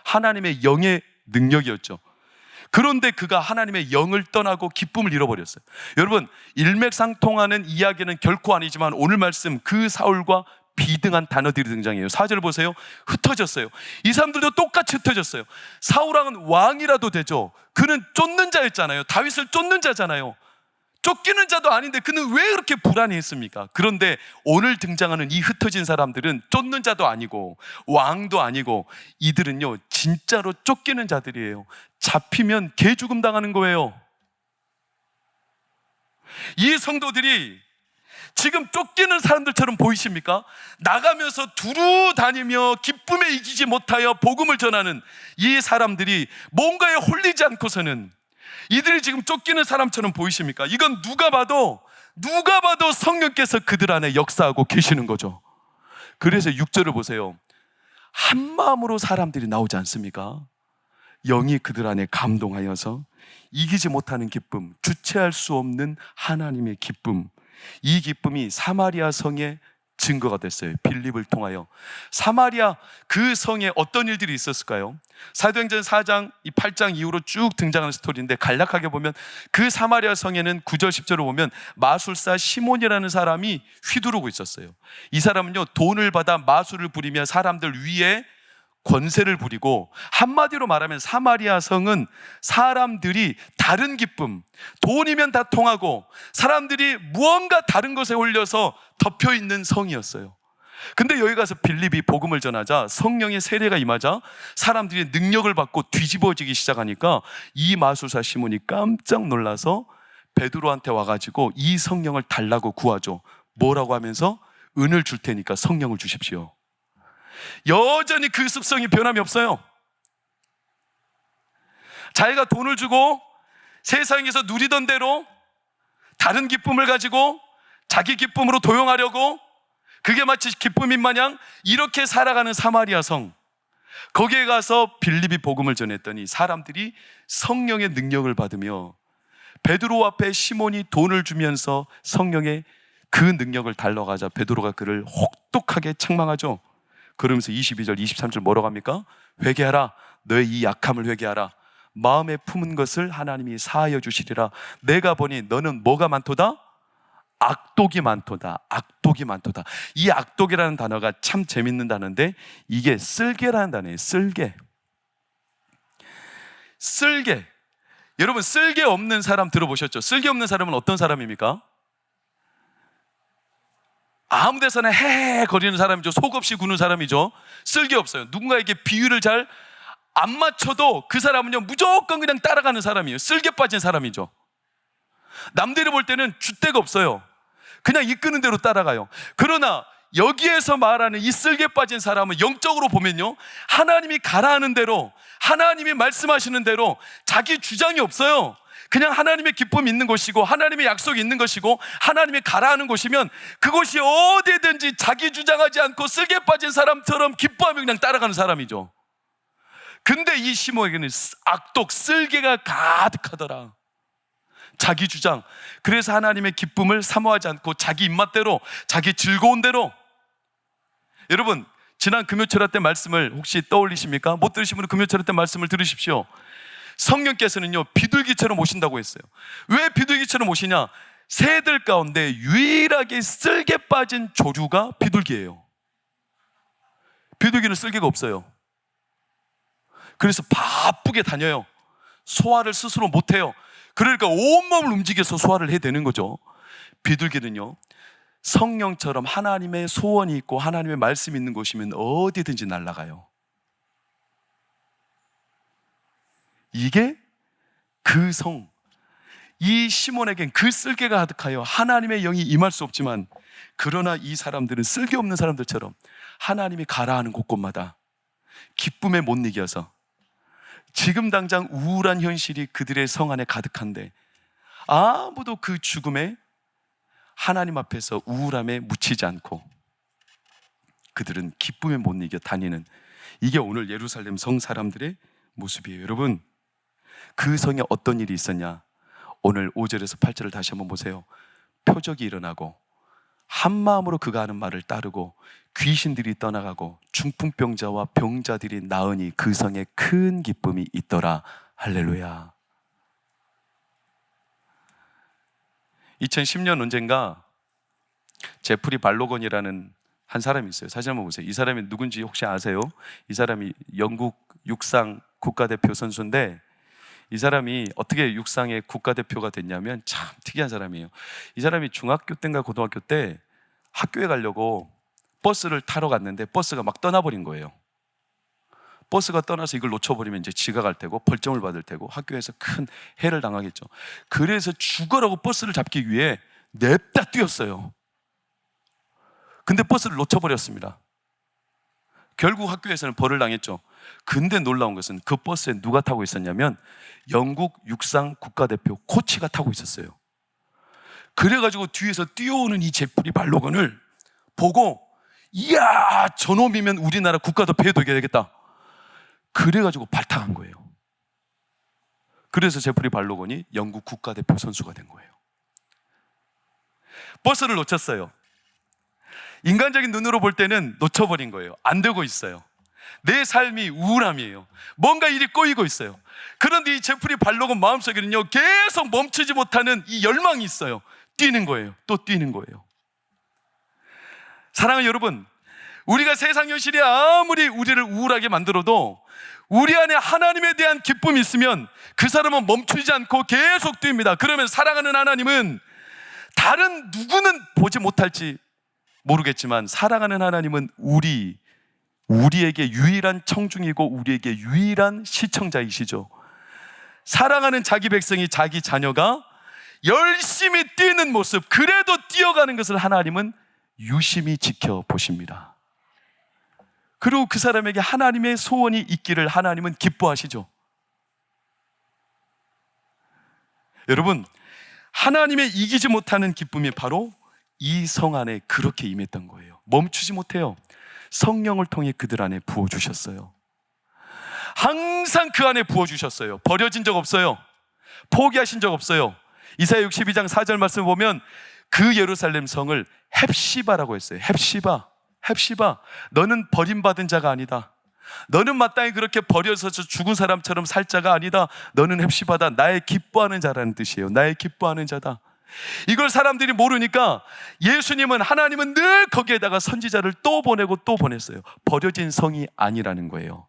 하나님의 영의 능력이었죠. 그런데 그가 하나님의 영을 떠나고 기쁨을 잃어버렸어요. 여러분, 일맥상통하는 이야기는 결코 아니지만 오늘 말씀 그 사울과 비등한 단어들이 등장해요. 4절 보세요. 흩어졌어요. 이 사람들도 똑같이 흩어졌어요. 사울왕은 왕이라도 되죠. 그는 쫓는 자였잖아요. 다윗을 쫓는 자잖아요. 쫓기는 자도 아닌데 그는 왜 그렇게 불안해했습니까? 그런데 오늘 등장하는 이 흩어진 사람들은 쫓는 자도 아니고 왕도 아니고 이들은요 진짜로 쫓기는 자들이에요. 잡히면 개죽음 당하는 거예요. 이 성도들이 지금 쫓기는 사람들처럼 보이십니까? 나가면서 두루 다니며 기쁨에 이기지 못하여 복음을 전하는 이 사람들이 뭔가에 홀리지 않고서는 이들이 지금 쫓기는 사람처럼 보이십니까? 이건 누가 봐도 성령께서 그들 안에 역사하고 계시는 거죠. 그래서 6절을 보세요. 한 마음으로 사람들이 나오지 않습니까? 영이 그들 안에 감동하여서 이기지 못하는 기쁨, 주체할 수 없는 하나님의 기쁨, 이 기쁨이 사마리아 성의 증거가 됐어요. 빌립을 통하여. 사마리아 그 성에 어떤 일들이 있었을까요? 사도행전 4장 8장 이후로 쭉 등장하는 스토리인데 간략하게 보면 그 사마리아 성에는 9절 10절을 보면 마술사 시몬이라는 사람이 휘두르고 있었어요. 이 사람은요 돈을 받아 마술을 부리며 사람들 위에 권세를 부리고, 한마디로 말하면 사마리아 성은 사람들이 다른 기쁨, 돈이면 다 통하고 사람들이 무언가 다른 것에 홀려서 덮여있는 성이었어요. 근데 여기 가서 빌립이 복음을 전하자 성령의 세례가 임하자 사람들이 능력을 받고 뒤집어지기 시작하니까 이 마술사 시몬이 깜짝 놀라서 베드로한테 와가지고 이 성령을 달라고 구하죠. 뭐라고 하면서 은을 줄 테니까 성령을 주십시오. 여전히 그 습성이 변함이 없어요. 자기가 돈을 주고 세상에서 누리던 대로 다른 기쁨을 가지고 자기 기쁨으로 도용하려고, 그게 마치 기쁨인 마냥 이렇게 살아가는 사마리아 성, 거기에 가서 빌립이 복음을 전했더니 사람들이 성령의 능력을 받으며 베드로 앞에 시몬이 돈을 주면서 성령의 그 능력을 달러가자 베드로가 그를 혹독하게 책망하죠. 그러면서 22절 23절 뭐라고 합니까? 회개하라, 너의 이 약함을 회개하라. 마음에 품은 것을 하나님이 사하여 주시리라. 내가 보니 너는 뭐가 많도다? 악독이 많도다. 악독이 많도다. 이 악독이라는 단어가 참 재밌는 단어인데 이게 쓸개라는 단어예요. 쓸개. 여러분, 쓸개 없는 사람 들어보셨죠? 쓸개 없는 사람은 어떤 사람입니까? 아무 데서나 헤헤 거리는 사람이죠. 속없이 구는 사람이죠. 쓸개 없어요. 누군가에게 비유를 잘 안 맞춰도 그 사람은요 무조건 그냥 따라가는 사람이에요. 쓸개 빠진 사람이죠. 남들이 볼 때는 줏대가 없어요. 그냥 이끄는 대로 따라가요. 그러나 여기에서 말하는 이 쓸개 빠진 사람은 영적으로 보면요 하나님이 가라하는 대로, 하나님이 말씀하시는 대로 자기 주장이 없어요. 그냥 하나님의 기쁨이 있는 곳이고 하나님의 약속이 있는 것이고 하나님이 가라하는 곳이면 그곳이 어디든지 자기 주장하지 않고 쓸개 빠진 사람처럼 기뻐하며 그냥 따라가는 사람이죠. 근데 이 시몬에게는 악독, 쓸개가 가득하더라. 자기 주장. 그래서 하나님의 기쁨을 사모하지 않고 자기 입맛대로, 자기 즐거운 대로. 여러분, 지난 금요철화 때 말씀을 혹시 떠올리십니까? 못 들으신 분은 금요철화 때 말씀을 들으십시오. 성령께서는요 비둘기처럼 오신다고 했어요. 왜 비둘기처럼 오시냐? 새들 가운데 유일하게 쓸개 빠진 조류가 비둘기예요. 비둘기는 쓸개가 없어요. 그래서 바쁘게 다녀요. 소화를 스스로 못해요. 그러니까 온몸을 움직여서 소화를 해야 되는 거죠. 비둘기는요 성령처럼 하나님의 소원이 있고 하나님의 말씀이 있는 곳이면 어디든지 날아가요. 이게 그 성, 이 시몬에겐 그 쓸개가 가득하여 하나님의 영이 임할 수 없지만, 그러나 이 사람들은 쓸개 없는 사람들처럼 하나님이 가라 하는 곳곳마다 기쁨에 못 이겨서 지금 당장 우울한 현실이 그들의 성 안에 가득한데 아무도 그 죽음에, 하나님 앞에서 우울함에 묻히지 않고 그들은 기쁨에 못 이겨 다니는, 이게 오늘 예루살렘 성 사람들의 모습이에요. 여러분, 그 성에 어떤 일이 있었냐? 오늘 5절에서 8절을 다시 한번 보세요. 표적이 일어나고 한 마음으로 그가 하는 말을 따르고 귀신들이 떠나가고 중풍병자와 병자들이 나으니 그 성에 큰 기쁨이 있더라. 할렐루야. 2010년 언젠가 제프리 발로건이라는 한 사람이 있어요. 사진 한번 보세요. 이 사람이 누군지 혹시 아세요? 이 사람이 영국 육상 국가대표 선수인데, 이 사람이 어떻게 육상의 국가대표가 됐냐면 참 특이한 사람이에요. 이 사람이 중학교 때인가 고등학교 때 학교에 가려고 버스를 타러 갔는데 버스가 막 떠나버린 거예요. 버스가 떠나서 이걸 놓쳐버리면 이제 지각할 테고 벌점을 받을 테고 학교에서 큰 해를 당하겠죠. 그래서 죽어라고 버스를 잡기 위해 냅다 뛰었어요. 근데 버스를 놓쳐버렸습니다. 결국 학교에서는 벌을 당했죠. 근데 놀라운 것은 그 버스에 누가 타고 있었냐면 영국 육상 국가대표 코치가 타고 있었어요. 그래가지고 뒤에서 뛰어오는 이 제프리 발로건을 보고, 이야, 저놈이면 우리나라 국가대표에도 이겨야 되겠다. 그래가지고 발탁한 거예요. 그래서 제프리 발로건이 영국 국가대표 선수가 된 거예요. 버스를 놓쳤어요. 인간적인 눈으로 볼 때는 놓쳐버린 거예요. 안 되고 있어요. 내 삶이 우울함이에요. 뭔가 일이 꼬이고 있어요. 그런데 이 제프리 발로건 마음속에는요, 계속 멈추지 못하는 이 열망이 있어요. 뛰는 거예요. 또 뛰는 거예요. 사랑하는 여러분, 우리가 세상 현실이 아무리 우리를 우울하게 만들어도 우리 안에 하나님에 대한 기쁨이 있으면 그 사람은 멈추지 않고 계속 뜁니다. 그러면 사랑하는 하나님은 다른 누구는 보지 못할지 모르겠지만 사랑하는 하나님은 우리에게 유일한 청중이고 우리에게 유일한 시청자이시죠. 사랑하는 자기 백성이, 자기 자녀가 열심히 뛰는 모습, 그래도 뛰어가는 것을 하나님은 유심히 지켜보십니다. 그리고 그 사람에게 하나님의 소원이 있기를 하나님은 기뻐하시죠. 여러분, 하나님의 이기지 못하는 기쁨이 바로 이 성 안에 그렇게 임했던 거예요. 멈추지 못해요. 성령을 통해 그들 안에 부어주셨어요. 항상 그 안에 부어주셨어요. 버려진 적 없어요. 포기하신 적 없어요. 이사야 62장 4절 말씀 보면 그 예루살렘 성을 헵시바라고 했어요. 헵시바, 너는 버림받은 자가 아니다. 너는 마땅히 그렇게 버려서 죽은 사람처럼 살 자가 아니다. 너는 헵시바다. 나의 기뻐하는 자라는 뜻이에요. 나의 기뻐하는 자다. 이걸 사람들이 모르니까 예수님은, 하나님은 늘 거기에다가 선지자를 또 보내고 또 보냈어요. 버려진 성이 아니라는 거예요.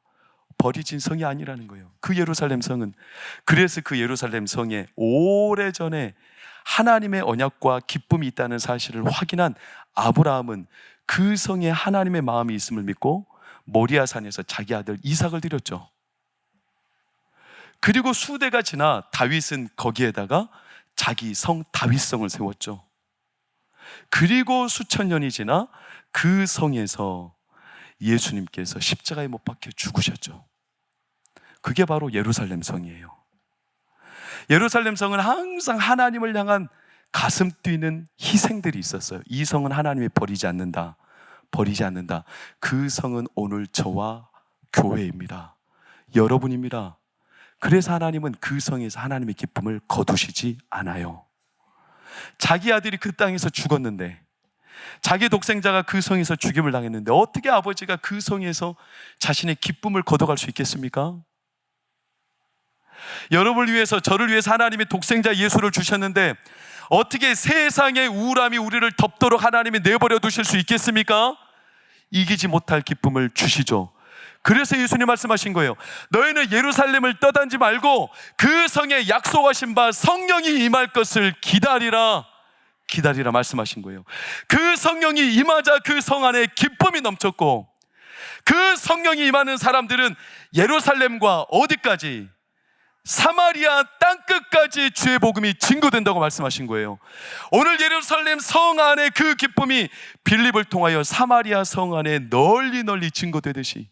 버려진 성이 아니라는 거예요. 그 예루살렘 성은, 그래서 그 예루살렘 성에 오래전에 하나님의 언약과 기쁨이 있다는 사실을 확인한 아브라함은 그 성에 하나님의 마음이 있음을 믿고 모리아 산에서 자기 아들 이삭을 드렸죠. 그리고 수대가 지나 다윗은 거기에다가 자기 성 다윗성을 세웠죠. 그리고 수천 년이 지나 그 성에서 예수님께서 십자가에 못 박혀 죽으셨죠. 그게 바로 예루살렘 성이에요. 예루살렘 성은 항상 하나님을 향한 가슴 뛰는 희생들이 있었어요. 이 성은 하나님이 버리지 않는다. 그 성은 오늘 저와 교회입니다. 여러분입니다. 그래서 하나님은 그 성에서 하나님의 기쁨을 거두시지 않아요. 자기 아들이 그 땅에서 죽었는데, 자기 독생자가 그 성에서 죽임을 당했는데 어떻게 아버지가 그 성에서 자신의 기쁨을 거둬갈 수 있겠습니까? 여러분을 위해서, 저를 위해서 하나님이 독생자 예수를 주셨는데 어떻게 세상의 우울함이 우리를 덮도록 하나님이 내버려 두실 수 있겠습니까? 이기지 못할 기쁨을 주시죠. 그래서 예수님 말씀하신 거예요. 너희는 예루살렘을 떠나지 말고 그 성에 약속하신 바 성령이 임할 것을 기다리라 말씀하신 거예요. 그 성령이 임하자 그 성 안에 기쁨이 넘쳤고, 그 성령이 임하는 사람들은 예루살렘과 어디까지? 사마리아 땅끝까지 주의 복음이 증거된다고 말씀하신 거예요. 오늘 예루살렘 성 안에 그 기쁨이 빌립을 통하여 사마리아 성 안에 널리 널리 증거되듯이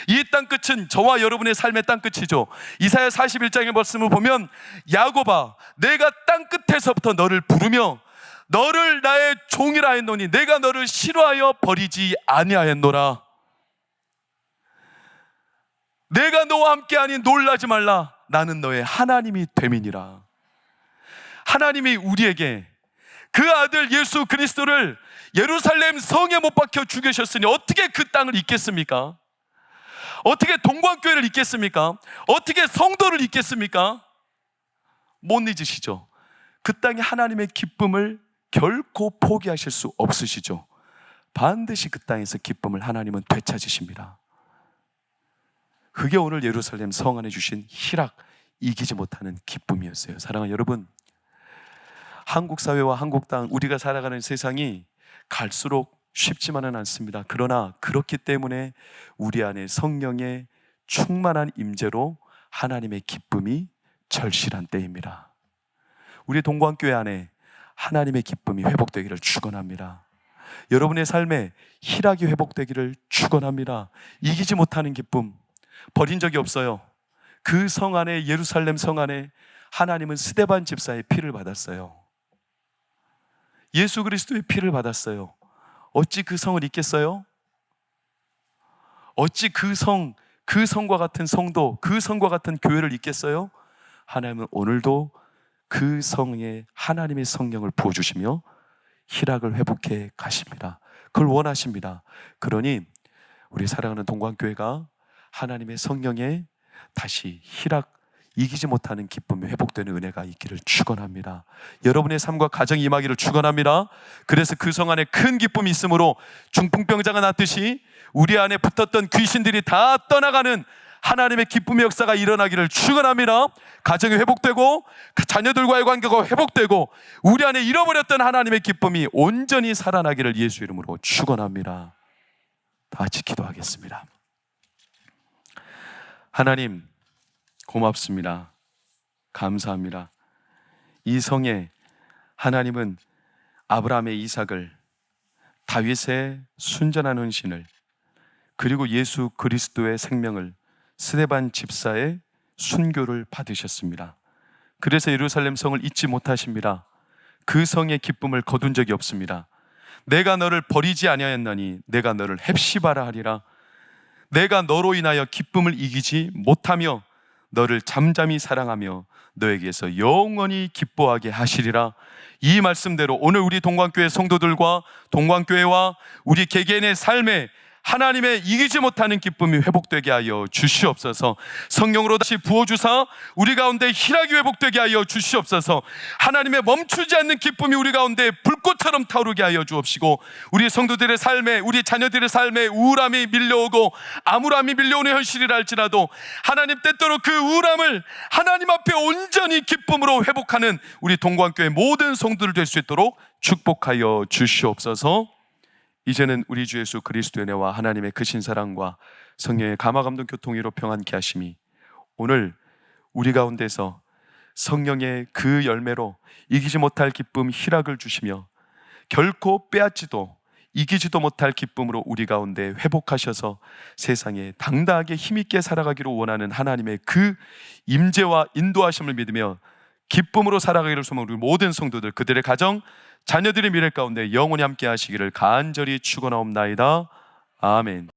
이 땅끝은 저와 여러분의 삶의 땅끝이죠. 이사야 41장의 말씀을 보면 야곱아 내가 땅끝에서부터 너를 부르며 너를 나의 종이라 했노니 내가 너를 싫어하여 버리지 아니하였노라. 내가 너와 함께하니 놀라지 말라. 나는 너의 하나님이 됨이니라. 하나님이 우리에게 그 아들 예수 그리스도를 예루살렘 성에 못 박혀 죽이셨으니 어떻게 그 땅을 잇겠습니까? 어떻게 동광교회를 잇겠습니까? 어떻게 성도를 잇겠습니까? 못 잊으시죠? 그 땅에 하나님의 기쁨을 결코 포기하실 수 없으시죠? 반드시 그 땅에서 기쁨을 하나님은 되찾으십니다. 그게 오늘 예루살렘 성 안에 주신 희락, 이기지 못하는 기쁨이었어요. 사랑하는 여러분, 한국 사회와 한국 땅, 우리가 살아가는 세상이 갈수록 쉽지만은 않습니다. 그러나 그렇기 때문에 우리 안에 성령의 충만한 임재로 하나님의 기쁨이 절실한 때입니다. 우리 동광교회 안에 하나님의 기쁨이 회복되기를 축원합니다. 여러분의 삶에 희락이 회복되기를 축원합니다. 이기지 못하는 기쁨 버린 적이 없어요. 그 성 안에, 예루살렘 성 안에 하나님은 스데반 집사의 피를 받았어요. 예수 그리스도의 피를 받았어요. 어찌 그 성을 잊겠어요? 어찌 그 성과 같은 성도, 그 성과 같은 교회를 잊겠어요? 하나님은 오늘도 그 성에 하나님의 성령을 부어주시며 희락을 회복해 가십니다. 그걸 원하십니다. 그러니 우리 사랑하는 동광교회가 하나님의 성령에 다시 희락, 이기지 못하는 기쁨이 회복되는 은혜가 있기를 축원합니다. 여러분의 삶과 가정이 임하기를 축원합니다. 그래서 그 성 안에 큰 기쁨이 있으므로 중풍병자가 낫듯이 우리 안에 붙었던 귀신들이 다 떠나가는 하나님의 기쁨의 역사가 일어나기를 축원합니다. 가정이 회복되고 자녀들과의 관계가 회복되고 우리 안에 잃어버렸던 하나님의 기쁨이 온전히 살아나기를 예수 이름으로 축원합니다. 다 같이 기도하겠습니다. 하나님 고맙습니다. 감사합니다. 이 성에 하나님은 아브라함의 이삭을, 다윗의 순전한 헌신을, 그리고 예수 그리스도의 생명을, 스데반 집사의 순교를 받으셨습니다. 그래서 예루살렘 성을 잊지 못하십니다. 그 성의 기쁨을 거둔 적이 없습니다. 내가 너를 버리지 아니하였나니 내가 너를 헵시바라 하리라. 내가 너로 인하여 기쁨을 이기지 못하며 너를 잠잠히 사랑하며 너에게서 영원히 기뻐하게 하시리라. 이 말씀대로 오늘 우리 동광교회 성도들과 동광교회와 우리 개개인의 삶에 하나님의 이기지 못하는 기쁨이 회복되게 하여 주시옵소서. 성령으로 다시 부어주사 우리 가운데 희락이 회복되게 하여 주시옵소서. 하나님의 멈추지 않는 기쁨이 우리 가운데 불꽃처럼 타오르게 하여 주옵시고, 우리 성도들의 삶에, 우리 자녀들의 삶에 우울함이 밀려오고 암울함이 밀려오는 현실이라 할지라도 하나님 때때로 그 우울함을 하나님 앞에 온전히 기쁨으로 회복하는 우리 동광교회 모든 성도들 될 수 있도록 축복하여 주시옵소서. 이제는 우리 주 예수 그리스도의 은혜와 하나님의 크신 사랑과 성령의 감화감동 교통이로 평안케 하심이 오늘 우리 가운데서 성령의 그 열매로 이기지 못할 기쁨, 희락을 주시며 결코 빼앗지도 이기지도 못할 기쁨으로 우리 가운데 회복하셔서 세상에 당당하게 힘있게 살아가기로 원하는 하나님의 그 임재와 인도하심을 믿으며 기쁨으로 살아가기를 소망하는 우리 모든 성도들, 그들의 가정, 자녀들의 미래 가운데 영원히 함께 하시기를 간절히 축원하옵나이다. 아멘.